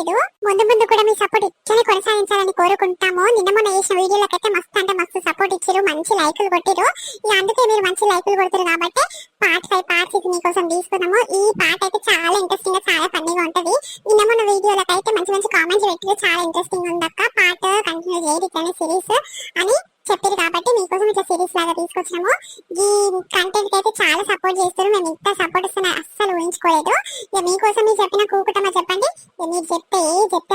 చేయలేదు. ముందు ముందు కూడా మీ సపోర్ట్ ఇట్లనే కొనసాగించాలని కోరుకుంటాము. నిన్న మొన్న చేసిన వీడియోలకైతే మస్తు అంటే మస్తు సపోర్ట్ ఇచ్చారు, మంచి లైకులు కొట్టిరు. ఇక అందుకే మీరు మంచి లైకులు కొడుతారు కాబట్టి పార్ట్ 5 పార్ట్ 6 మీకోసం తీసుకున్నాము. ఈ పార్ట్ అయితే చాలా ఇంట్రెస్టింగ్ గా చాలా ఫన్నీగా ఉంటది. నిన్న మొన్న వీడియోలకైతే మంచి మంచి కామెంట్స్ పెట్టారు, చాలా ఇంట్రెస్టింగ్ ఉందక్క, పార్ట్ కంటిన్యూ చేయరు ఇట్లనే సిరీస్ అని చెప్పారు కాబట్టి మీకోసం ఇట్లా సిరీస్ లాగా తీసుకొచ్చాము. ఈ కంటెంట్ అయితే చాలా సపోర్ట్ చేస్తారు. మేము ఇంత సపోర్ట్ ఇస్తున్నా అస్సలు ఊహించుకోలేదు. ఇక మీకోసం మీరు చెప్పిన కూకుటమా చెప్పండి, మీరు చెప్తే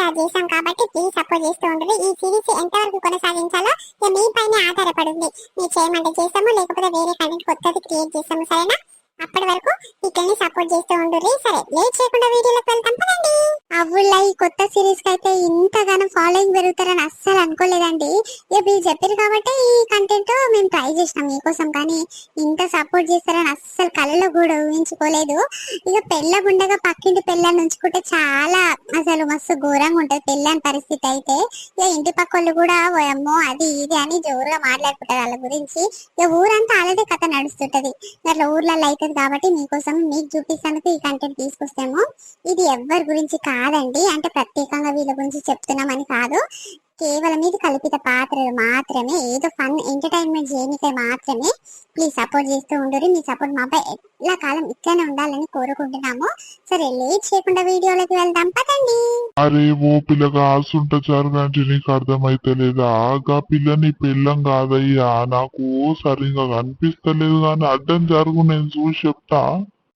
అది చేసాం కాబట్టి ప్లీజ్ సపోర్ట్ చేస్తూ ఉంటుంది. ఈ సిరీస్ ఎంతవరకు కొనసాగించాలో ఇక మీ పైన ఆధారపడింది. మీరు చేయమంటే చేస్తాము, లేకపోతే వేరే కంటెంట్ కొత్తది క్రియేట్ చేస్తాము, సరేనా? అప్పటి వరకు ఇట్లనే సపోర్ట్ చేస్తూ ఉండుర్రి. సరే లేట్ చేయకుండా వీడియోలోకి వెళ్తాం పదండి. అవుళ్ళ ఈ కొత్త సిరీస్ కి అయితే ఇంతగానో ఫాలోయింగ్ పెరుగుతారని అస్సలు అనుకోలేదండి. ఇక మీరు చెప్పారు కాబట్టి ఈ కంటెంట్ మేము ట్రై చేసినాం మీకోసం, కానీ ఇంత సపోర్ట్ చేస్తారని అస్సలు కళ్ళలో కూడా ఊహించుకోలేదు. ఇక పెళ్ళగుండగా పక్కింటి పెళ్ళని ఉంచుకుంటే చాలా అసలు మస్తు ఘోరంగా ఉంటది పెళ్ళని పరిస్థితి అయితే. ఇక ఇంటి పక్క వాళ్ళు కూడా అమ్మో అది ఇది అని జోరుగా మాట్లాడుకుంటారు వాళ్ళ గురించి. ఇక ఊరంతా అలాగే కథ నడుస్తుంటది. అట్లా ఊర్లలో అయితే కాబట్టి మీకోసం మీకు చూపిస్తానికి ఈ కంటెంట్ తీసుకొస్తాము. ఇది ఎవరి గురించి కాదండి, అంటే ప్రత్యేకంగా వీళ్ళ గురించి చెప్తున్నామని కాదు, కేవలం ఇది కల్పిత పాత్రలు మాత్రమే, ఏదో ఫన్ ఎంటర్టైన్మెంట్ చేయనికే మాత్రమే. ప్లీజ్ సపోర్ట్ చేస్తూ ఉండరు. మీ సపోర్ట్ మాపై ఎట్లా కాలం ఇట్లనే ఉండాలని కోరుకుంటున్నాము. సరే లేట్ చేయకుండా వీడియోలోకి వెళ్దాం పదండి. అరే ఓ పిల్లగా ఆసుంట జరగంటే నీకు అర్థమైతలేదా? గా పిల్ల నీ పెళ్ళం కాదయ్యా, నాకు సరిగా కనిపిస్తలేదు గాని అడ్డం జరుగు, నేను చూసి చెప్తా.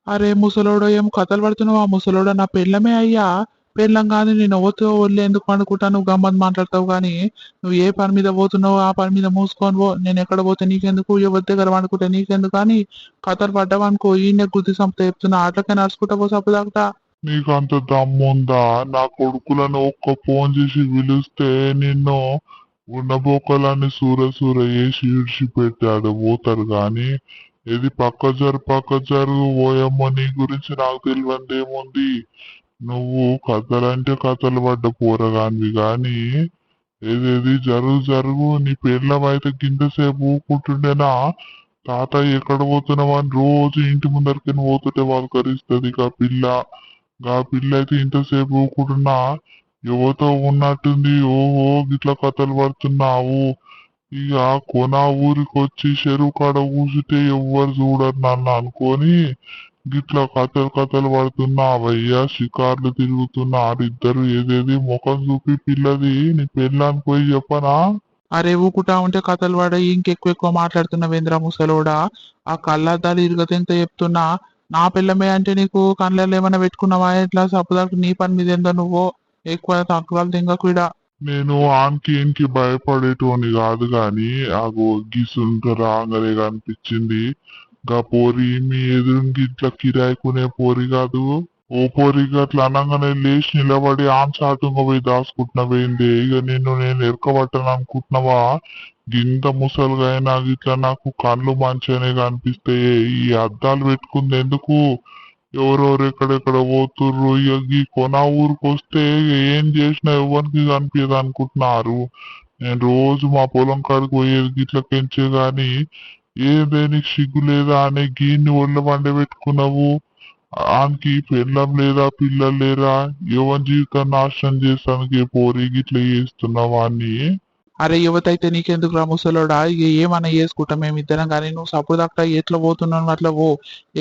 అరే ముసలోడో ఏం కథలు పడుతున్నావు? ఆ ముసలోడ నా పెళ్ళమే అయ్యా, పెళ్ళం కానీ నేను ఓతో ఒళ్ళు ఎందుకు అనుకుంటా, నువ్వు గమ్మత్ మాట్లాడతావు కానీ నువ్వు ఏ పని మీద పోతున్నావు ఆ పని మీద మూసుకొని పో. నేను ఎక్కడ పోతే నీకెందుకు, ఎవరి దగ్గర అనుకుంటే నీకెందుకు కానీ కథలు పడ్డావనుకో ఈయన గుర్తి సంపద చెప్తున్నా అట్లకే నడుచుకుంటా పో సప్పుదాకా. నీకంత దమ్ముందా? నా కొడుకులను ఒక్క ఫోన్ చేసి పిలిస్తే నిన్ను ఉన్నబోకలాన్ని సూర వేసి ఇడిచిపెట్టాడు పోతారు గాని, ఇది పక్క జరుగు ఓయమ్మ, నీ గురించి నాకు తెలియదేముంది. నువ్వు కథలంటే కథలు పడ్డ పోరగానివి గాని ఏదేది జరుగు. నీ పెళ్ళమైతే గింతసేపు ఊకుంటుండేనా? తాతయ్య ఎక్కడ పోతున్నావని రోజు ఇంటి ముందరికి పోతుంటే పలకరిస్తుంది గా పిల్ల అయితే ఇంతసేపు ఊకుంటున్నా ఎవరితో ఉన్నట్టుంది. ఓహో గిట్ల కథలు పడుతున్నావు. ఇక ఊరికి వచ్చి చెరువు కాడ కూర్చుంటే ఎవ్వరు చూడరు నన్ను అనుకొని గిట్లా కథలు పడుతున్నావయ్యా. షికార్లు తిరుగుతున్నారు ఇద్దరు. ఏదేది ముఖం చూపి పిల్లది నీ పెళ్ళానికి పోయి చెప్పనా? అరే ఊకుటా ఉంటే కథలు పడ ఇంకెక్కువ మాట్లాడుతున్నా ముసలోడా. ఆ కళ్ళద్దాలు ఇరుగతెంత చెప్తున్నా నా పిల్లమే అంటే నీకు కళ్ళల్లో ఏమైనా పెట్టుకున్నావా? ఎట్లా సప్పుదాకు నీ పని మీద ఏందో నువ్వు ఎక్కువ తక్కువ తింగకుడా. నేను ఆన్కి ఈయనకి భయపడేటోని కాదు గాని ఆగో గీసుంట రాగానే కనిపించింది. గా పోరి మీ ఎదురుంగి ఇట్లా కిరాయికునే పోరి కాదు. ఓ పోరి అట్లా అనగానే లేచి నిలబడి ఆన్ చాటుగా పోయి దాచుకుంటున్నావేంది? ఇక నేను ఎరకబట్టను అనుకుంటున్నావా? గింత ముసలుగా అయినా ఇట్లా నాకు కళ్ళు మంచిగానే కనిపిస్తాయి. ఈ అద్దాలు పెట్టుకుంది ఎందుకు? ఎవరెవరు ఎక్కడెక్కడ పోతుర్రు. ఇక ఈ ఊరికి వస్తే ఏం చేసినా ఎవరికి కనిపించదు అనుకుంటున్నారు. నేను రోజు మా పొలం కాడికి పోయేది గిట్ల పెంచే గాని దేనికి సిగ్గు లేదా అనే గీన్ని ఒళ్ళ బండ పెట్టుకున్నావు. ఆనికి పెళ్ళం లేదా పిల్లలు లేరా? ఎవరి జీవితం నాశనం చేస్తానికి పోరి గిట్ల చేస్తున్నావా అని. అరే యువత అయితే నీకెందుకు రా ముసలోడా, ఇక ఏమన్నా చేసుకుంటాం మేమిద్దరం కానీ నువ్వు సప్పుడు దాకా ఎట్లా పోతున్నావు అట్లా పో.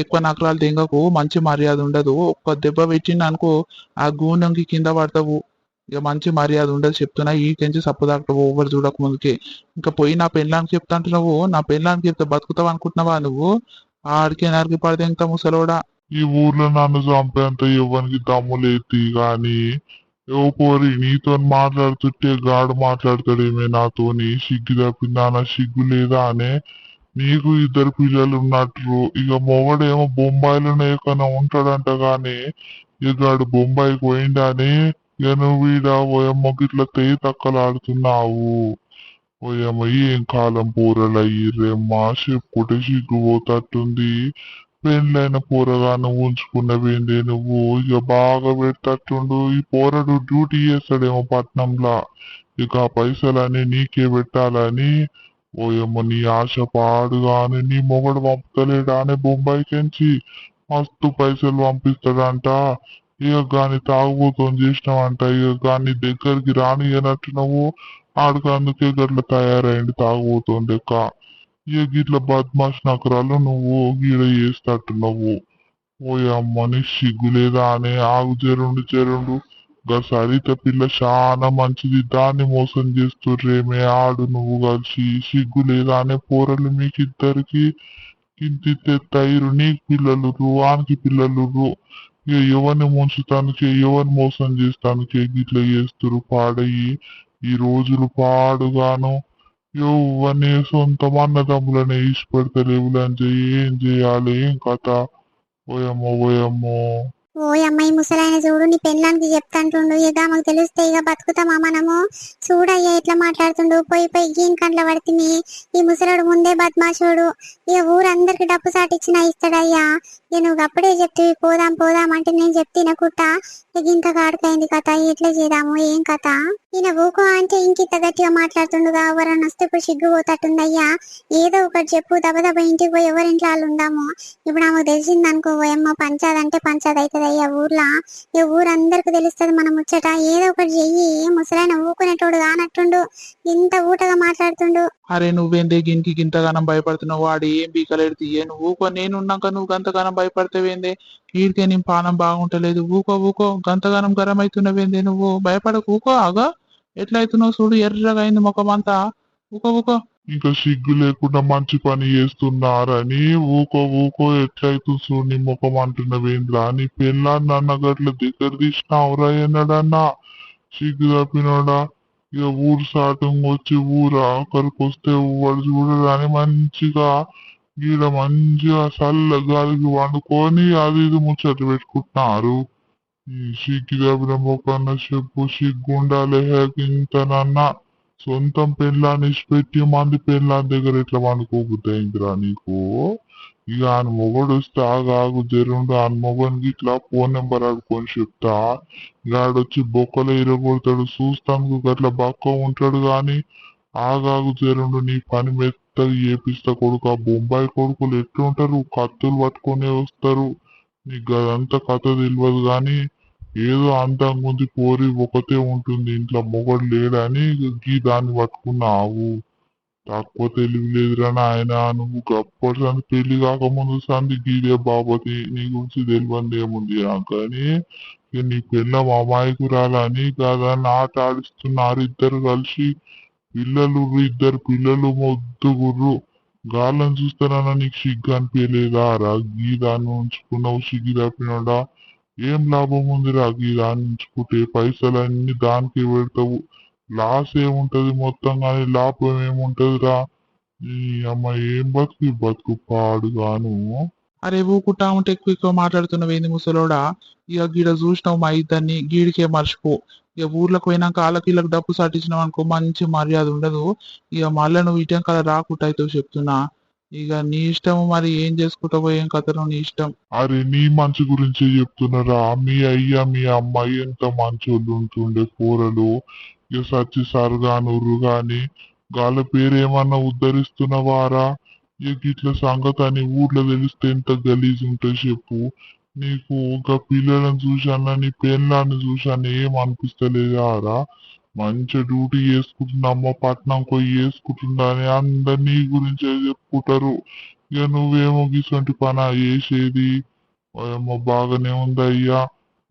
ఎక్కువ నకరాలు దింగకు, మంచి మర్యాద ఉండదు. ఒక్క దెబ్బ పెట్టింది అనుకో ఆ గూనెంకి కింద పడతావు. ఇక మంచి మర్యాద ఉండదు చెప్తున్నా. ఈ కెంచి సప్పు దాకా ఓవర్ చూడక ముందుకే. ఇంకా పోయి నా పెళ్ళానికి చెప్తా అంటున్నావు. నా పెళ్ళానికి చెప్తే బతుకుతావు అనుకుంటున్నావా నువ్వు? ఆడికి నరికి పడితే ఇంకా ముసలోడా. ఈ ఊర్లో నన్ను చంపేంత ఎవరికి దమ్ము లేదు గాని ఓ పోరి నీతో మాట్లాడుతుంటే గాడు మాట్లాడతాడేమే నాతోని. సిగ్గు తప్పిందానా? సిగ్గు లేదా అనే? నీకు ఇద్దరు పిల్లలు ఉన్నట్లు. ఇక మొగడేమో బొంబాయిలోనే ఎక్కడో ఉంటాడంట గాని ఇక గాడు బొంబాయికి పోయిండాని ఇక నువ్వు ఈడ ఓయమ్మ గిట్ల తెయి తక్కలాడుతున్నావు. ఓయమ్మ ఏం కాలం పోరలయ్యిర్రేమ్మా, చెప్పుకుంటే సిగ్గుపోతట్టుంది. పెళ్ళైన పోరగాను ఉంచుకున్నవేందే నువ్వు? ఇక బాగా పెట్టట్టుండు. ఈ పోరడు డ్యూటీ చేస్తాడేమో పట్నంలా, ఇక ఆ పైసలని నీకే పెట్టాలని. ఓయమ్మ నీ ఆశ పాడుగాని నీ మొగడు పంపుతలేడానే బొంబాయికెంచి? మస్తు పైసలు పంపిస్తాడంట. ఇక గాని తాగుబోతోని చేసినావంట ఇక గాని దగ్గరికి రానియనట్టు నువ్వు ఆడికి అందుకే గట్ల తయారైంది తాగుబోతోని లెక్క. ఇక గిట్ల బద్మాష్ నకరాలు నువ్వు గీడ చేస్తట్టు నువ్వు. ఓయమ్మ నీకు సిగ్గు లేదా అనే ఆగు జరుండు. గా సరిత పిల్ల చాలా మంచిది, దాన్ని మోసం చేస్తుర్రేమే ఆడు నువ్వు కలిసి. సిగ్గు లేదా అనే పోరలు మీకిద్దరికి ఇంత తైరు, నీకు పిల్లలు వానికి పిల్లలు. ఇక ఎవరిని ముంచుతానికి ఎవరిని మోసం చేస్తానికి గిట్ల చేస్తురు పాడయి ఈ రోజులు పాడుగాను. ఎవరిని సొంత అన్నదమ్ములనే ఇసి పెడతలేవులని ఏం చేయాలి ఏం కథ. ఓయమ్మో. ఓ అమ్మాయి ముసలాయన చూడు నీ పెళ్ళానికి చెప్తాంటుండు, ఇక మాకు తెలిస్తే ఇక బతుకుతామా మనము. చూడయ్యా ఎట్లా మాట్లాడుతుండు, పోయి గీన్ కండ్ల పడితే ఈ ముసలాడు ముందే బద్మాషోడు. ఇక ఊరందరికి డబ్బు సాటిచ్చినా ఇస్తాడయ్యా. ఇక నువ్వు అప్పుడే చెప్తే పోదాం అంటే నేను చెప్తినకుట్టా. ఇక ఇంత కాడుకైంది కథ, ఎట్లా చేద్దాము ఏం కథ. ఈయన ఊకో అంటే ఇంకింత గట్టిగా మాట్లాడుతుండగా ఎవరన్నా వస్తే ఇప్పుడు సిగ్గుపోతట్టుందయ్యా. ఏదో ఒకటి చెప్పు, దబదబ ఇంటికి పోయి ఎవరింట్లో వాళ్ళు ఉందాము. ఇప్పుడు ఆమెకు తెలిసింది అనుకో ఏమో పంచాది అంటే పంచాది అవుతుంది అయ్యా ఊర్లో. ఈ ఊరందరికి తెలుస్తుంది మనం ముచ్చట. ఏదో ఒకటి చెయ్యి, ముసలాయన ఊకునేటోడు కానట్టుండు, ఇంత ఊటగా మాట్లాడుతుండు. అరే నువ్వేందే గినికి గింతగానం భయపడుతున్నావు, వాడు ఏం బీకలేడు తీయే. నువ్వు ఊకో, నేనున్నాక నువ్వు గంతగానం భయపడతావేందే. వీడికే నీ పానం బాగుంటలేదు, ఊకో గంతగానం గరం అవుతున్నావేందే. నువ్వు భయపడకు, ఊకో. ఆగా ఎట్లా అవుతున్నావు చూడు, ఎర్రగా అయింది ముఖమంతా. ఊకో. ఇంకా సిగ్గు లేకుండా మంచి పని చేస్తున్నారని ఊకో ఎట్లయితు చూడు నీ ముఖం అంటున్నవేంద్రా. నీ పెళ్ళాన్ని అన్న గట్ల దగ్గర తీసినావురా ఎన్నడన్నా. సిగ్గు తప్పినోడా. ఇక ఊరు సాటం వచ్చి ఊరు ఆఖరికి వస్తే వాడు చూడగానే మంచిగా ఈడ మంచిగా చల్ల గాలికి వండుకొని అది ఇది ముచ్చట పెట్టుకుంటున్నారు. ఈ సిగ్గు తప్పిన మొక్కన్న చెప్పు, సిగ్గుండాలి ఇంతనన్నా. సొంతం పెళ్ళాన్ని పెట్టి మంది పెళ్ళాన్ని దగ్గర ఎట్లా వండుకోబుద్దయిందిరా నీకు. ఇక ఆయన మొగడు వస్తే ఆగాగు జరుండు, ఆయన మొగనికి ఇట్లా ఫోన్ నెంబర్ ఆడుకొని చెప్తా. గాడొచ్చి బొక్కలు ఇరగొడతాడు, చూస్తానికి గట్ల బక్క ఉంటాడు గాని. ఆగాగు జరుండు, నీ పని మెత్తగా చేపిస్తా కొడుకు. ఆ బొంబాయి కొడుకులు ఎట్లుంటారు, కత్తులు పట్టుకొని వస్తారు. నీకు అదంతా కథ తెలియదు గాని ఏదో అందంగా ఉంది పోరి ఒకతే ఉంటుంది ఇంట్లో, మొగడు లేడని గీ దాన్ని పట్టుకున్నావు. తక్కువ తెలివి లేదురా నాయన. నువ్వు గప్పటి సంది పెళ్లి కాకముందు సంది గీదే బాబతి, నీ గురించి తెలియంది ఏముంది కానీ. ఇక నీ పిల్లం అమాయకురాలని కాదని ఆట ఆడిస్తున్నారు ఇద్దరు కలిసి. ఇద్దరు పిల్లలు మొద్దుగుర్రు. గాళ్ళని చూస్తానన్నా నీకు సిగ్గు అనిపించలేదా రా. గీ దాన్ని ఉంచుకున్నావు సిగ్గు తప్పినోడా. ఏం లాభం ఉందిరా గీ దాన్ని ఉంచుకుంటే, పైసలన్నీ దానికి పెడతావు. లాస్ ఏముంటది మొత్తం కానీ లాభం ఏముంటదిరా. ఈ అమ్మ ఏం బతుకు పాడుగాను. అరే ఊకుట్టా ఉంటే ఎక్కువ మాట్లాడుతున్నావేంది ముసలోడా. ఇక గీడ చూసినావు మా ఇద్దరిని, గీడికే మర్చిపో. ఇక ఊర్లోకి పోయినాక వాళ్ళకి వీళ్ళకి డబ్బు సాటించినావు అనుకో మంచి మర్యాద ఉండదు. ఇక మళ్ళీ నువ్వు ఇటం కదా రాకుండా అయితే చెప్తున్నా. ఇక నీ ఇష్టము, మరి ఏం చేసుకుంటావో ఏం కథనో నీ ఇష్టం. అరే నీ మంచి గురించే చెప్తున్నారా. మీ అయ్యా మీ అమ్మాయి ఎంత మంచోళ్ళు ఉంటుండే కూరలు. ఇక సచ్చి సరగానుర్రు గాని గాళ్ళ పేరేమన్నా ఉద్ధరిస్తున్నవారా. ఇక ఇట్లా సంగతి అని ఊర్లో తెలిస్తే ఎంత గలీజ్ ఉంటుంది చెప్పు. నీకు ఒక పిల్లలను చూశానా నీ పెళ్ళాన్ని చూశాను ఏం అనిపిస్తలేదా రా. మంచి డ్యూటీ చేసుకుంటున్నామ్మ పట్నం పోయి చేసుకుంటుందా అని అందరు నీ గురించే చెప్పుకుంటారు. ఇక నువ్వేమో గిసంటి పనా చేసేది. ఏమో బాగానే ఉందయ్యా.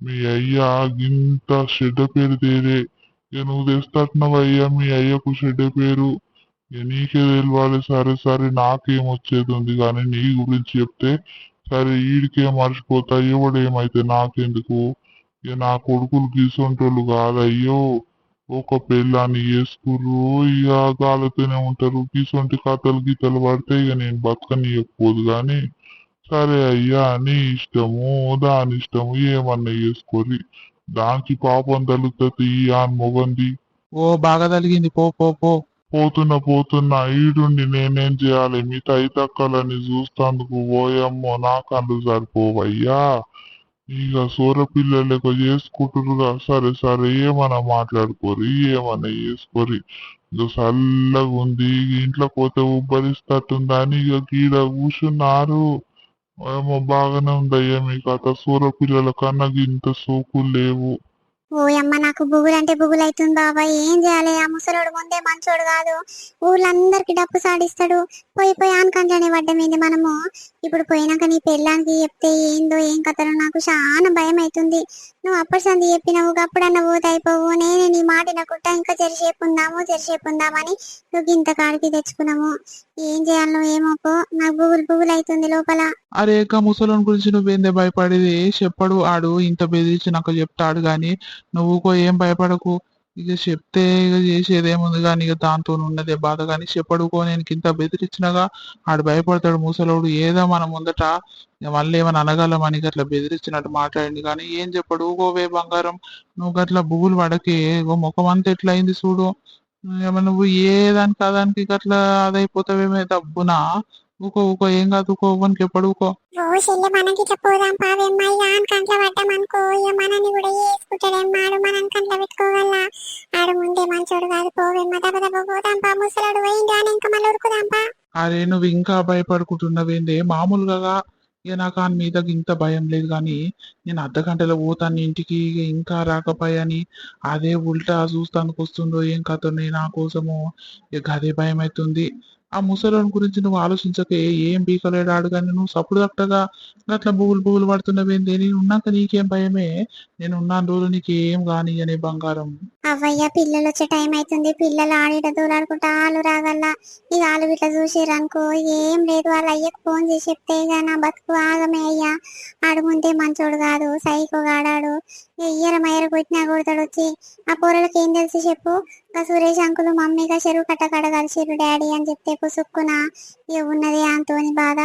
మీ అయ్యా గింత చెడ్డ పేరు తేరే. ఇక నువ్వు తెస్తట్టున్నావయ్యా మీ అయ్యకు చెడ్డ పేరు. ఇక నీకే తెలియాలి. సరే నాకేమొచ్చేది ఉంది కానీ నీ గురించి చెప్తే సరే ఈడికే మర్చిపోతా. ఎవడేమైతే నాకెందుకు. ఇక నా కొడుకులు గీసొంటోళ్ళు కాదయ్యో. ఒక పెళ్ళాన్ని చేసుకుర్రు ఇక గాలతోనే ఉంటారు. గీసొంటి కథలు గీతలు పడితే ఇక నేను బతకనియకపోదు గాని. సరే అయ్యా నీ ఇష్టము దాని ఇష్టము ఏమన్నా చేసుకోరి. దానికి పాపం తలుగుతుంది ఆ మొగంది. ఓ బాగా తలిగింది, పో. పోతున్నా ఈడుండి నేనేం చేయాలి. మీ తైతక్కలని చూస్తాందుకు ఓయమ్మో నా కళ్ళు సరిపోవయ్యా. ఇక సోర పిల్లలకి చేసుకుంటురుగా. సరే ఏమన్నా మాట్లాడుకోరి ఏమన్నా చేసుకోరి. ఇక చల్లగా ఉంది ఇంట్లో పోతే ఉబ్బరిస్తట్టుందని ఇక గీడ కూర్చున్నారు. ఏమో బాగానే ఉందయ్యా మీ కథ. సూర పిల్లల కన్నా ఇంత సోకులు లేవు. ఓ అమ్మ నాకు బుగులు అంటే బుగులు అవుతుంది బాబా. ఏం చేయాలి? ఆ ముసలోడు ముందే మంచోడు కాదు, ఊళ్ళందరికి డప్పు సాడిస్తాడు. పోయి పోయి ఆనకంట్లోనే పడ్డమేంది మనము. ఇప్పుడు పోయినాక నీ పెళ్ళానికి చెప్తే ఏందో ఏం కథలో నాకు చాలా భయం అవుతుంది. నువ్వు అప్పటి సంది చెప్పినావు, అప్పుడన్నా పోతే అయిపోవు. నేనే నీ మాట వినకుండా ఇంకా చెరిసేపు ఉందామని నువ్వు ఇంత కాడికి తెచ్చుకున్నాము. ఏం చేయాలో ఏమోపో, నాకు బుగులు బుగులు అవుతుంది లోపల. అరే గా ముసలోని గురించి నువ్వేందే భయపడేది? చెప్పడు ఆడు ఇంత బెదిరించి నాకు చెప్తాడు గాని నువ్వుకో ఏం భయపడకు. ఇక చెప్తే ఇక చేసేదేముంది కానీ ఇక దాంతో ఉన్నదే బాధ. కానీ చెప్పడుకో, నేను ఇంత బెదిరించినగా ఆడు భయపడతాడు ముసలోడు. ఏదో మన ముందట ఇక మళ్ళీ ఏమైనా అనగలమని గట్లా బెదిరించినట్టు మాట్లాడింది కానీ ఏం చెప్పడు. ఊకోవే బంగారం, నువ్వు గట్లా బుగులు పడకే. ఇగో ముఖం అంతా ఎట్లా అయింది చూడు. ఏమన్నా నువ్వు ఏ దానికి అదానికి గట్లా అదైపోతావేమే దబ్బునా. ఊకో ఊకో, ఏం కాదు, ఊకో, ఊరికి ఎప్పుడు ఊకో. ఓ చెల్లె మనకి ఇట్లా పోదాం పావేమ్మా. ఇక ఆన్ కంట్లో పడ్డామనుకో ఇక మనని కూడా వేసుకుంటాడేమ్మా. ఆడు మనని కంట్లో పెట్టుకోగల. ఆడు ముందే మంచోడు కాదు. పోవేమ్మా దెబ్బ దెబ్బ పోదాం పా. ముసలాడు పోయిండు అని ఇంకా మళ్ళీ ఉరుకుదాం పా. అరే నువ్వు ఇంకా భయపడుకుంటున్నావేందే? మామూలుగా ఇక నాకు ఆయన మీద ఇంత భయం లేదు కానీ నేను అర్ధ గంటలో పోతాను ఇంటికి, ఇక ఇంకా రాకపోయాని అదే ఉల్టా చూస్తానికి వస్తుందో ఏం కథనే నా కోసము. ఇక అదే భయం అవుతుంది. ఆ ముసలోని గురించి నువ్వు ఆలోచించకే, ఏం బీకలేడాడు కానీ నువ్వు సప్పుడు తట్టగా అట్లా పువ్వులు పడుతున్నవేంది? నేను ఉన్నాక నీకేం భయమే? నేను ఉన్నాను రోజులు నీకేం కాని అనే బంగారం. అవ్వయ్య పిల్లలు వచ్చే టైం అవుతుంది. పిల్లలు ఆడిట దూలాడుకుంటా ఆలు రాగల. ఇక ఆలు ఇట్లా చూసిరనుకో ఏం లేదు, వాళ్ళ అయ్యకు ఫోన్ చేసి చెప్తే ఇక నా బతుకు ఆగమే అయ్యా. ఆడు ముందే మంచోడు కాదు, సైకో గాడాడు. ఇయ్యర మయ్యర కొట్టినా కొడతాడు వచ్చి. ఆ పొరలకి ఏం తెలిసి చెప్పు. ఇంకా సురేష్ అంకులు మమ్మీగా చెరువు కట్ట కడ కలిసిరు డాడీ అని చెప్తే పుసుక్కున ఇక ఉన్నది అంతోని బాధ.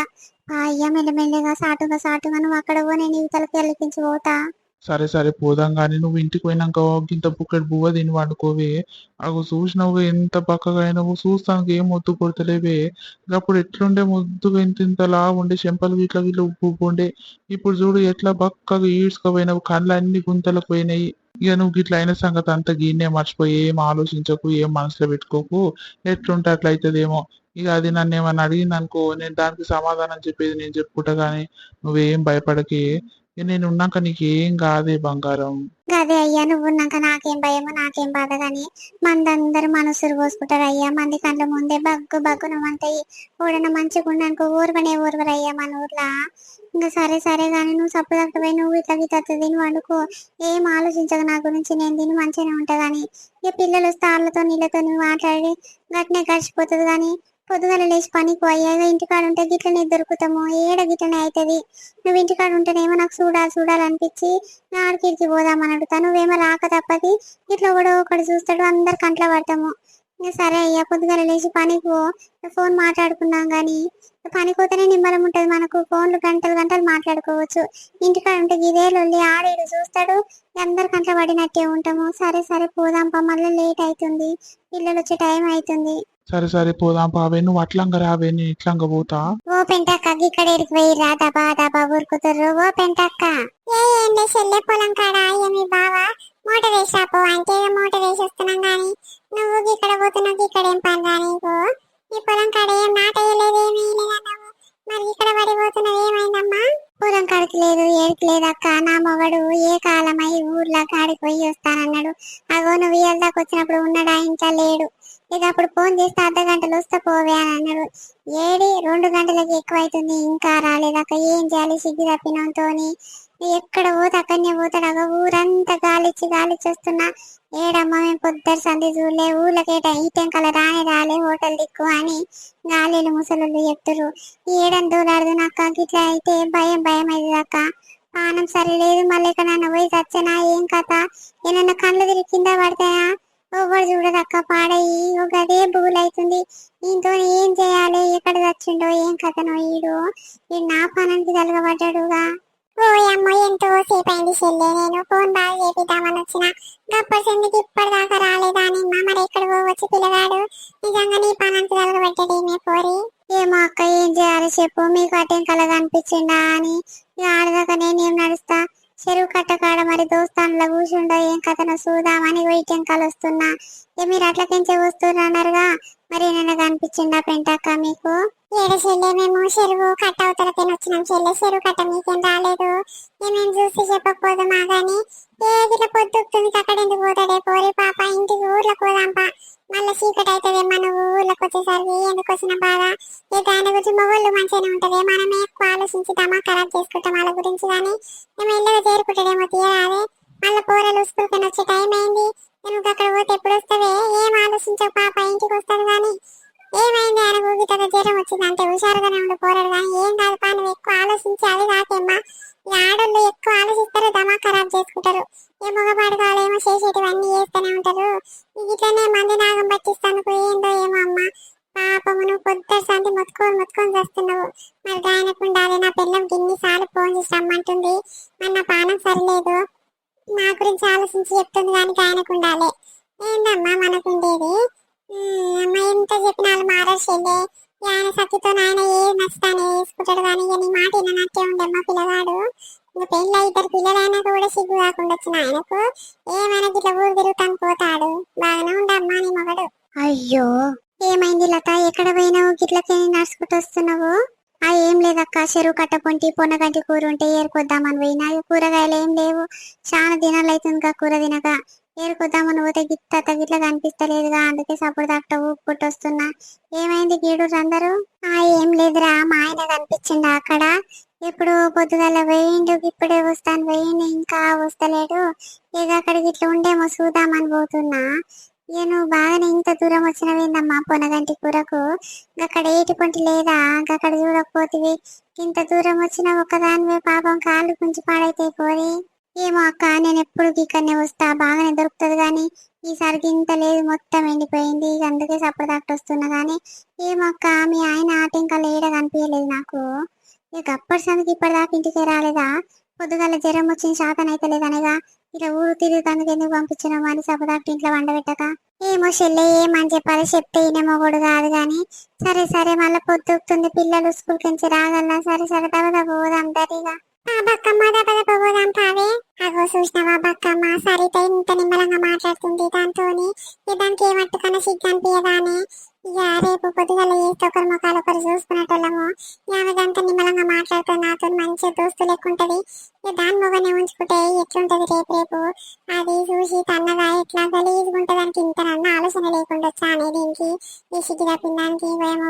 ఆ అయ్య మెల్లమెల్లగా సాటుగా నువ్వు అక్కడ పో, నేను ఇవతలకి వెళ్ళిపించి పోతా. సరే సరే పోదాం కానీ నువ్వు ఇంటికి పోయినాక ఇంత బుక్కడి బువ్వ తిని వండుకోవే. అగో చూసినావు ఎంత బక్కగా అయినావు, చూస్తానికి ఏం మొద్దు కొడతలేవే. అప్పుడు ఎట్లుండే ముద్దుగా ఇంతలా ఉండే, చెంపలు ఇట్లా వీళ్ళు ఉప్పు ఉండే. ఇప్పుడు చూడు ఎట్లా బక్కగా ఈడ్చుకపోయినావు, కళ్ళు అన్ని గుంతలకు పోయినాయి. ఇక నువ్వు గిట్ల అయిన సంగతి అంతా గిన్నే మర్చిపోయి ఏం ఆలోచించకు, ఏం మనసులో పెట్టుకోకు. ఎట్లుంటే అట్లా అవుతుందేమో. ఇక అది నన్ను ఏమన్నా అడిగింది అనుకో, నేను దానికి సమాధానం చెప్పేది నేను చెప్పుకుంటా గానీ నువ్వేం భయపడకే. ఇక నేను ఉన్నాక నీకేం కాదే బంగారం. గదే అయ్యా, నువ్వు ఉన్నాక నాకేం భయమో నాకేం బాధ గాని. మందందరూ మనసులు పోసుకుంటారు అయ్యా. మంది కండ్ల ముందే బగ్గున మంటాయి. ఓడన మంచిగా ఉండనుకో ఓర్వరయ్యా మన ఊర్లా. ఇంకా సరే గాని నువ్వు సప్పు తక్కువై నువ్వు ఇట్లా గిట్ల తిని వండుకో. ఏం ఆలోచించక నా గురించి, నేను తిని మంచిగానే ఉంటా గాని. ఇక పిల్లలు వస్తే వాళ్ళతో నీళ్ళతో నువ్వు మాట్లాడి గట్నే గడిచిపోతుంది గాని. పొద్దుగల లేచి పనికి పోయాగా ఇంటికాడ ఉంటే గిట్లనే దొరుకుతాము, ఏడ గిట్లనే అవుతుంది. నువ్వు ఇంటికాడ ఉంటేనేమో నాకు చూడాలనిపించి ఆడికిడికి పోదామని అడుగుతా. నువ్వేమో రాక తప్పది. ఇట్లా కూడా ఒకటి చూస్తాడు, అందరు కంట్లో పడతాము. ఇంకా సరే అయ్యా, పొద్దుగల లేచి పనికి పో. ఫోన్ మాట్లాడుకున్నాం గాని పనికి పోతేనే నిమ్మలం ఉంటది మనకు. ఫోన్లు గంటలు మాట్లాడుకోవచ్చు. ఇంటికాడ ఉంటే ఇదే లొల్లి, ఆడేడు చూస్తాడు, అందరు కంట్లో పడినట్టే ఉంటాము. సరే పోదాంపా, మళ్ళీ లేట్ అవుతుంది, పిల్లలు వచ్చే టైం అవుతుంది. సరే పోదాం పావే, నువ్వు అట్లంగా రావే, నేను ఇట్లంగా పోతా. ఓ పెంటక్క ఇక్కడ పోయిరా, దబా ఊరుకుతుర్రు. ఓ పెంటక్క ఏం చెల్లె పొలం కాడ ఏమి బావా మోటార్ వేసాపో అంటే మోటార్ వేసి వస్తున్నాం గాని నువ్వు ఇక్కడ పోతున్నావు. ఇక్కడ ఏం పని రా నీకు? ఈ పొలం కాడ ఏం నాటేయలేదేమీ లేదన్నావు, మరి ఇక్కడ పడిపోతున్నావు, ఏమైందమ్మా? పొలం కాడికి లేదు ఏడికి లేదు అక్క. నా మొగడు ఏ కాలమై ఊర్లో కాడికి పోయి వస్తానన్నాడు. అగో నువ్వు ఇయ్యాల వచ్చినప్పుడు ఉన్నాడా? ఇంకా లేడు. ఇక అప్పుడు ఫోన్ చేస్తే అర్ధ గంటలు వస్తే పోవే అని అన్నాడు. 2 గంటలకి ఎక్కువ అవుతుంది, ఇంకా రాలేదక్క. ఏం చేయాలి సిగ్గు తప్పినంతోని. ఎక్కడ పోతే అక్కడనే పోతాడు. ఊరంతా గాలిచ్చి వస్తున్నా. ఏడమ్మా మేము పొద్దురు సంధి చూడలే, ఊళ్ళకేట ఈ టెంకల రాలే హోటల్ దిక్కు అని గాలిలు ముసలు చెప్తురు. ఏడని దూరాడు నాకు గిట్లా అయితే భయం అవుతుంది అక్క. పానం సరి లేదు, మళ్ళీ ఎక్కడన్నా పోయి చచ్చనా ఏం కథ? ఏమన్నా కళ్ళు తిరిగి కింద పడతాయా? ఒకటి చూడదక్క పాడయి ఒక అదే బుగులైతుంది. దీంతో ఏం చేయాలి? ఎక్కడ చచ్చిండో ఏం కథనో ఈడు నా పనానికి తలగబడ్డాడుగా. ఓయమ్మో ఎంతో సేపు అయింది చెల్లె, నేను ఫోన్ బాగా చేపిద్దామని వచ్చిన గప్పసెందుకు ఇప్పటిదాకా రాలేదా అని. మరి ఎక్కడ పోవచ్చు పిల్లగాడు? నిజంగా నీ పనానికి తలగబడ్డాడేమే పోరి. ఏమో అక్క ఏం చేయాలి చెప్పు, మీకు అటేం కలగా అనిపించిందా అని. ఆడదాకా నేనేం నడుస్తా? చెరువు కట్ట కాడ మరి దోస్తాన్ల కూర్చుండో ఏం కథనో చూద్దామని పోయి వెనకాల వస్తున్నా. మీరు అట్లకించే వస్తున్నారు అన్నారుగా, మరి ఏమైనా కనిపించిందా పెంటక్క మీకు? ఏడు చెల్లె, మేము చెరువు కట్ట అవతలకైనా వచ్చినాం చెల్లె, చెరువు కట్ట మీకేం రాలేదు. మేము చూసి చెప్పకపోదామా గాని ఇట్లా పొద్దుతుంది అక్కడ ఎందుకు పోతాడే పోరి పాప, ఇంటికి ఊర్లోకి పోదాంపా, మళ్ళీ చీకటి అవుతుందేమో నువ్వు ఊర్లోకి వచ్చేసరికి, ఎందుకు వచ్చిన బాధ. ఇక ఆయన గురించి మొగోళ్ళు మంచిగానే ఉంటది, మనమే ఎక్కువ ఆలోచించి దమా ఖరాబ్ చేసుకుంటాం వాళ్ళ గురించి. కానీ మేము ఇళ్ళగా చేరుకుంటాడేమో తీయరాదే, మళ్ళీ పోరలు స్కూల్కి వచ్చే టైం అయింది, నువ్వు అక్కడ పోతే ఎప్పుడు వస్తావే, ఏం ఆలోచించవు పాప, ఇంటికి వస్తుంది. కానీ ఏమైంది ఆయన ఊగిట జ్వరం వచ్చింది అంటే హుషారుగానే ఉండి పోరాడు. కానీ ఏం కాదు పా, నువ్వు ఎక్కువ ఆలోచించి అది కాకేమ్మా, ఈ ఆడోళ్ళు ఎక్కువ ఆలోచిస్తారు దమా ఖరాబ్ చేసుకుంటారు. ఏ మగపాడు కావాలేమో చేసేటివన్నీ చేస్తూనే ఉంటారు. ఇట్లనే మంది నాగం పట్టిస్తాను ఏందో ఏమో అమ్మ, పాపము నువ్వు పొద్దుట సంతి మొత్తుకొని చేస్తున్నావు. మరి గాయనకు ఉండాలి, నా పిల్లం గిన్నిసార్లు ఫోన్ చేసి రమ్మంటుంది, మరి నా పానం సరిలేదు, నా గురించి ఆలోచించి చెప్తుంది. కానీ గాయనకు ఉండాలి, ఏందమ్మా మనకుండేది. అమ్మ ఎంత చెప్పినా వాళ్ళు మారారు చెల్లె, ఆయన సత్తితో నాయన ఏది నచ్చుతానే వేసుకుంటాడు. కానీ ఇక నీ మాట వినట్టే ఉండమ్మా పిల్లగాడు. ఇంకా పెళ్ళి ఇద్దరు పిల్లలైనా కూడా సిగ్గు కాకుండా వచ్చిన ఆయనకు ఏమైనా గిట్ల ఊరు తిరుగుతాను పోతాడు. బాగానే ఉండమ్మా నీ మగడు. అయ్యో ఏమైంది లత, ఎక్కడ పోయినావు, గిట్లకి నడుచుకుంటూ వస్తున్నావు? ఏం లేదక్క, చెరువు కట్ట పొంటి పొన్నగంటి కూర ఉంటే ఏరుకొద్దామని పోయినా, కూరగాయలు ఏం లేవు, చాలా దినాలు అవుతుందిగా కూర తినక. ఏరుకొద్దామని పోతే గిట్ల కనిపిస్తలేదుగా, అందుకే సపోర్ట్ దాక్ట ఊపుకుంటూ వస్తున్నా. ఏమైంది గీడు అందరూ? ఏం లేదురా, మా ఆయన కనిపించిండా అక్కడ, ఎప్పుడు పొద్దుగల వేయిండు, ఇప్పుడే వస్తాను వేయండి, ఇంకా వస్తలేడు. ఇక అక్కడికి ఇట్లా ఉండేమో చూద్దామని పోతున్నా. ఇక నువ్వు బాగానే ఇంత దూరం వచ్చినవేందమ్మా పొనగంటి కూరకు, అక్కడ ఏటి పొంటి లేదా, అక్కడ చూడకపోతివి, ఇంత దూరం వచ్చిన ఒక్కదానివే, పాపం కాళ్ళు కొంచెం పాడైతే పోరి. ఏమో అక్క, నేను ఎప్పుడు ఇక్కడనే వస్తా, బాగానే దొరుకుతుంది. కానీ ఈసారికి ఇంత లేదు, మొత్తం ఎండిపోయింది, ఇక అందుకే సప్పుడు దాక్ట వస్తున్నా. కానీ ఏమో అక్క, మీ ఆయన ఆటంకాలు ఏడ కనిపించలేదు నాకు. ఇక అప్పటి సందికి ఇప్పటిదాకా ఇంటికే రాలేదా? పొద్దుగాల జ్వరం వచ్చిన శాతం అయితే లేదనగా ఇలా ఊరు తిరుగుతానికి ఎందుకు పంపించినావు అని సపదాక్ట ఇంట్లో వండబెట్టక. ఏమో చెల్లె, ఏమని చెప్పాలి, చెప్తే ఈయన కూడా కాదు. కానీ సరే సరే, మళ్ళీ పొద్దుతుంది, పిల్లలు స్కూల్ నుంచి రాగలనా, సరే సరే తప్పదా పోదాం దరిగా. బక్కమ్మ దపద పోదాం పావే. అగో చూసినావా బక్కమ్మ, సరిత ఇంత నిమ్మలంగా మాట్లాడుతుంది దాంతోని, దానికి ఏమట్టుకన్నా సిగ్గు అనిపించదా అని. ఇక రేపు పొద్దుగల చేస్తే ఒకరి ముఖాలు ఒకరు చూసుకునేటోళ్ళము. ఆమె అంత నిమ్మలంగా మాట్లాడుతుంది నాతో, మంచిగా దోస్తు లెక్కుంటది. ఇక దాని మొగనే ఉంచుకుంటే ఎట్లుంటది రేపు రేపు, అది చూసి తన్నగా ఎట్లా గలీజ్గా ఉంటది దానికి ఇంతనన్న ఆలోచన లేకుండా వచ్చా అనే దీనికి, ఈ సిగ్గు తప్పిందానికి వేమో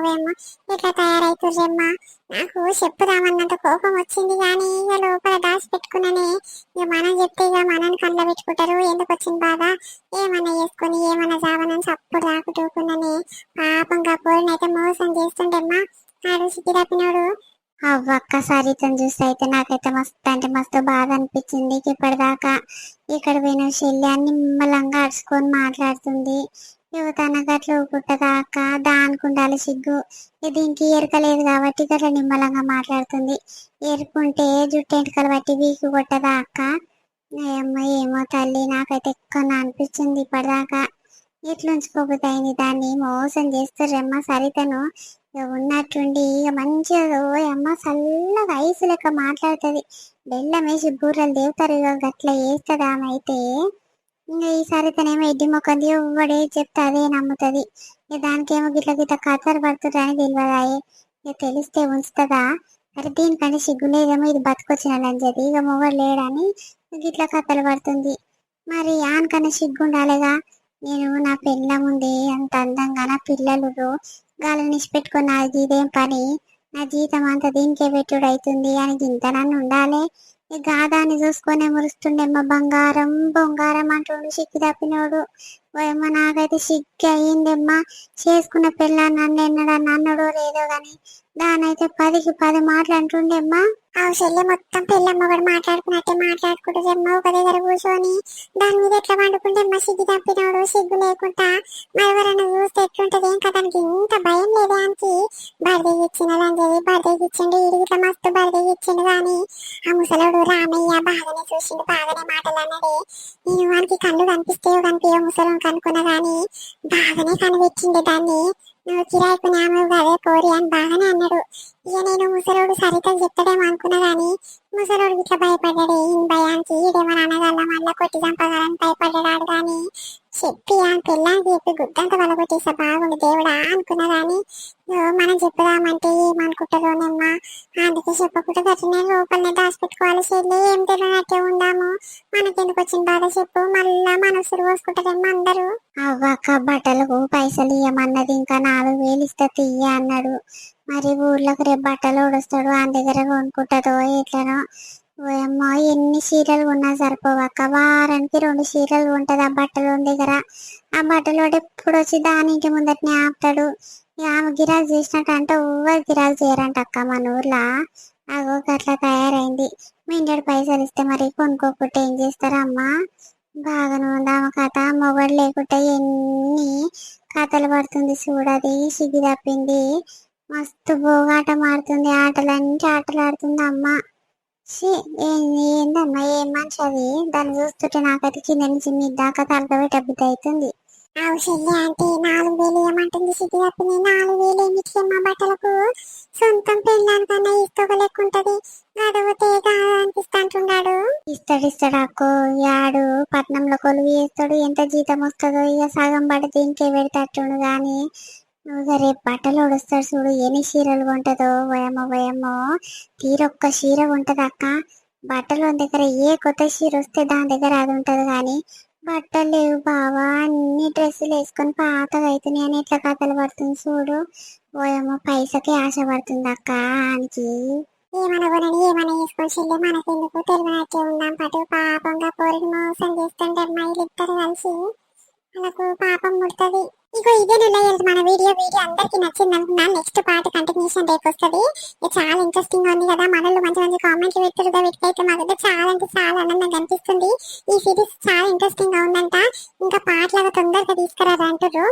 ఎట్లా తయారైతుర్రమ్మా. నాకు చెప్పుదామన్నంత కోపం వచ్చింది, కానీ ఇక లోపల దాచిపెట్టుకున్నానే. ఇక మనం చెప్తే ఇక మనని కళ్ళ పెట్టుకుంటారు, ఎందుకు వచ్చింది బాధ, ఏమన్నా చేసుకొని ఏమన్నా చావనని చప్పుడు దాకుతూకున్నానే. పాపంగా పోరినైతే మోసం చేస్తుండమ్మా ఆడు సిగ్గు తప్పినోడు. అవ్వక్క, సరితను చూస్తే అయితే నాకైతే మస్తు అంటే మస్తు బాధ అనిపించింది. ఇప్పటిదాకా ఇక్కడ పోయిన చెల్లి అన్ని నిమ్మలంగా అరుచుకొని మాట్లాడుతుంది. యువతన గట్ల ఊపుకుంటదా అక్క, దానికి ఉండాలి సిగ్గు. దీనికి ఎరకలేదు కాబట్టి గట్ల నిమ్మలంగా మాట్లాడుతుంది. ఎరుకుంటే జుట్టు ఎంటకలు బట్టి వీకి కొట్టదా అక్క. ఏమో తల్లి, నాకైతే ఎక్కువ అనిపించింది ఇప్పటిదాకా. ఎట్లుంచుకోబోతాయింది, దాన్ని మోసం చేస్తారమ్మ సరితను. ఉన్నట్టుండి ఇక మంచిగా అమ్మ చల్లగా ఐసు లెక్క మాట్లాడుతుంది, బెల్లం వేసి బూర్రలు దేవుతారు, ఇక గట్ల వేస్తుంది ఆమె అయితే. ఇంకా ఈ సరితనేమో ఎడ్డి మొక్కంది, ఎవడే చెప్తే అదే నమ్ముతుంది. ఇక దానికేమో గిట్ల గిట్ల కథలు పడుతుందని తెలియదాయే, ఇక తెలిస్తే ఉంచుతుందా. అరే దీనికంటే సిగ్గు లేదేమో, ఇది బతుకొచ్చిన లంజది, ఇక మొగడు లేడని గిట్ల కథలు పడుతుంది. మరి ఆనకన్నా సిగ్గు ఉండాలిగా. నేను నా పిల్ల ముందే అంత అందంగా, నా పిల్లలు గాలిని పెట్టుకుని నాది ఇదేం పని, నా జీతం అంతా దీనికే పెట్టుడు అవుతుంది అని ఇంత నన్ను ఉండాలి. ఈ గాదాన్ని చూసుకొని మురుస్తుండేమ్మా, బంగారం బొంగారం అంటుండు సిగ్గు తప్పినోడు. ఏమో నాకైతే సిగ్గు అయ్యిందమ్మా. చేసుకున్న పిల్ల నన్ను ఎన్నడన్నా అన్నడో లేదో గాని దానైతే 10కి 10 మాటలు అంటుండేమ్మా. ఆ చెల్లె మొత్తం పిల్లమ్మ కూడా మాట్లాడుకున్నట్టే మాట్లాడుకుంటూ జమ్మ ఒక దగ్గర కూర్చొని దాని మీద ఎట్లా వండుకుంటే అమ్మ సిగ్గు తప్పినోడు, సిగ్గు లేకుండా మరెవరన్నా చూస్తే ఎట్లుంటది. ఇంకా దానికి ఇంత భయం లేదా అని బర్త్డే ఇచ్చినదని బర్త్డే ఇచ్చిండు, ఇడిగిట్లా మస్తు బర్త్డే ఇచ్చిండు. కానీ ఆ ముసలోడు రామయ్య బాగానే చూసిండు, బాగానే మాటలు అన్నాడే. నేను వానికి కళ్ళు కనిపిస్తేయో కనిపించో ముసలోడు కనుక్కున్నా కానీ బాగానే కనిపెట్టిండు దాన్ని. నువ్వు కిరాయికు నామవు కదే కోరి అని బాగానే అన్నాడు. ఇక నేను ముసలోడు సరితలు చెప్తాడేమో అనుకున్నా కానీ ముసలోడు ఇట్లా భయపడ్డాడు. ఈ భయానికి ఈడేమో అనగల మళ్ళా కొట్టి చంపగలని భయపడ్డాడు. కానీ చెప్పి ఆ పిల్లానికి చెప్పి గుడ్డంత వలగొట్టేసా బాగుంది దేవుడా అనుకున్నా కానీ మనం చెప్పుదామంటే ఏమనుకుంటారోనమ్మా. అందుకే చెప్పకుండా గట్లనే లోపలనే దాచిపెట్టుకోవాలి. చెల్లి ఏం తెలియనట్టే ఉందాము. మనకెందుకు వచ్చిన బాధ చెప్పు. మళ్ళా మనసులు పోసుకుంటారేమో అందరూ. అవ్వక్క బట్టలకు పైసలు ఇయ్యమన్నది, ఇంకా 4,000 ఇస్తే తీయ అన్నాడు. మరి ఊర్లోకి రేపు బట్టలు ఉడుస్తాడు, ఆయన దగ్గర కొనుక్కుంటుందో ఎట్లనో. ఓయమ్మా ఎన్ని చీరలు కొన్నా సరిపోవక్క. వారానికి 2 చీరలు ఉంటది ఆ బట్టలు దగ్గర. ఆ బట్టలు ఎప్పుడు వచ్చి దాని ఇంటి ముందటనే ఆపుతాడు. ఆమె గిరాకు చేసినట్టు అంటే ఎవరు గిరాకు చేయరంట అక్క మన ఊర్లో. అగో అట్లా తయారైంది. మిండెడు పైసలు ఇస్తే మరి కొనుక్కోకుంటే ఏం చేస్తారా అమ్మా. బాగానే ఉంది ఆమె కథ. మొగడు లేకుంటే ఎన్ని కథలు పడుతుంది చూడది. సిగ్గు తప్పింది. మస్తు బోగాటం ఆడుతుంది. ఆటలంటే ఆటలు ఆడుతుంది అమ్మ. ఏందమ్మా ఏం మంచి అది. దాన్ని చూస్తుంటే నాకైతే కింద నుంచి మీ దాకా తలకబెట్ట బుద్ధి అవుతుంది. చెల్లి అంటే 4,000 ఏమంటుంది సిగ్గు తప్పింది. 4,000 ఏమిటిమ్మా బట్టలకు. సొంతం పెళ్ళానికన్నా ఇస్తోక లెక్క ఉంటది. గడవతే అనిపిస్తాంటున్నాడు. ఇస్తాడు అక్కో. యాడు పట్నంలో కొలువు చేస్తాడు. ఎంత జీతం వస్తుందో ఇక సగం పడితే ఇంకే పెడతాడు గాని. నువ్వు రేపు బట్టలు ఉడుస్తాడు చూడు. ఎన్ని చీరలు కొంటదో. వయమ్మో తీరొక్క చీర ఉంటది అక్క. బట్టలు దగ్గర ఏ కొత్త చీర వస్తే దాని దగ్గర అది ఉంటది గాని బట్టలు లేవు బావా. అన్ని డ్రెస్సులు వేసుకొని పాతగా అవుతున్నాయి అని ఇట్లా కథలు పడుతుంది చూడు. ఓయమ్మో పైసకే ఆశ పడుతుంది అక్క ఆనికి. ఏమనగోనని ఏమైనా వేసుకొని చెల్లి మనకెందుకు తెలియనట్టే ఉందాం పటు. పాపంగా పోరిని మోసం చేస్తుంటే అమ్మాయిలు ఇద్దరు కలిసి మనకు పాపం ముడుతుంది. ఇగో ఇదే నిలయాలి మన వీడియో అందరికి నచ్చింది అనుకున్నాను. నెక్స్ట్ పార్ట్ కంటిన్యూషన్ రేపు వస్తుంది. చాలా ఇంట్రెస్టింగ్ గా ఉంది కదా. మనల్ని మంచి మంచి కామెంట్లు పెట్టుగా వీటికైతే మాకైతే చాలా అంటే చాలా ఆనందంగా అనిపిస్తుంది. ఈ సిరీస్ చాలా ఇంట్రెస్టింగ్ గా ఉందంట. ఇంకా పార్ట్ లాగా తొందరగా తీసుకురాదు అంటారు.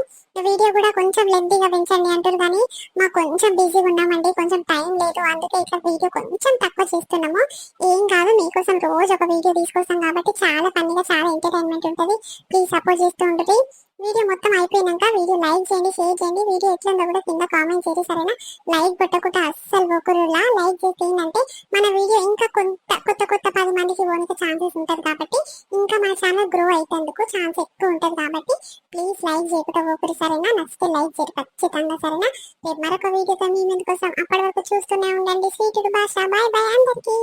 వీడియో కూడా కొంచెం లెంతీగా పెంచండి అంటారు కానీ మాకు కొంచెం బిజీగా ఉన్నామండి. కొంచెం టైం లేదు. అందుకే ఇట్లా వీడియో కొంచెం తక్కువ చేస్తున్నాము. ఏం కాదు, మీకోసం రోజు ఒక వీడియో తీసుకొస్తాం కాబట్టి చాలా ఫన్నీగా చాలా ఎంటర్టైన్మెంట్ ఉంటుంది. ప్లీజ్ సపోర్ట్ చేస్తూ ఉంటుంది. వీడియో మొత్తం అయిపోయినాక వీడియో లైక్ చేయండి, షేర్ చేయండి. వీడియో ఎట్లుందో కూడా కింద కామెంట్ చేయండి సరేనా. లైక్ కొట్టకుండా అస్సలు ఒకరులా లైక్ చేస్తే ఏంటంటే మన వీడియో ఇంకా కొత్త 10 మందికి పోనికి ఛాన్సెస్ ఉంటుంది కాబట్టి ఇంకా మన ఛానల్ గ్రో అయ్యేందుకు ఛాన్స్ ఎక్కువ ఉంటుంది కాబట్టి ప్లీజ్ లైక్ చేయకుండా ఒకరు సరేనా. నచ్చితే లైక్ చేయండి ఖచ్చితంగా సరేనా. రేపు మరొక వీడియోతో మీ ముందుకు వస్తాం. అప్పటి వరకు చూస్తూనే ఉండండి. స్వీట్ భాష. బాయ్ బాయ్ అందరికీ.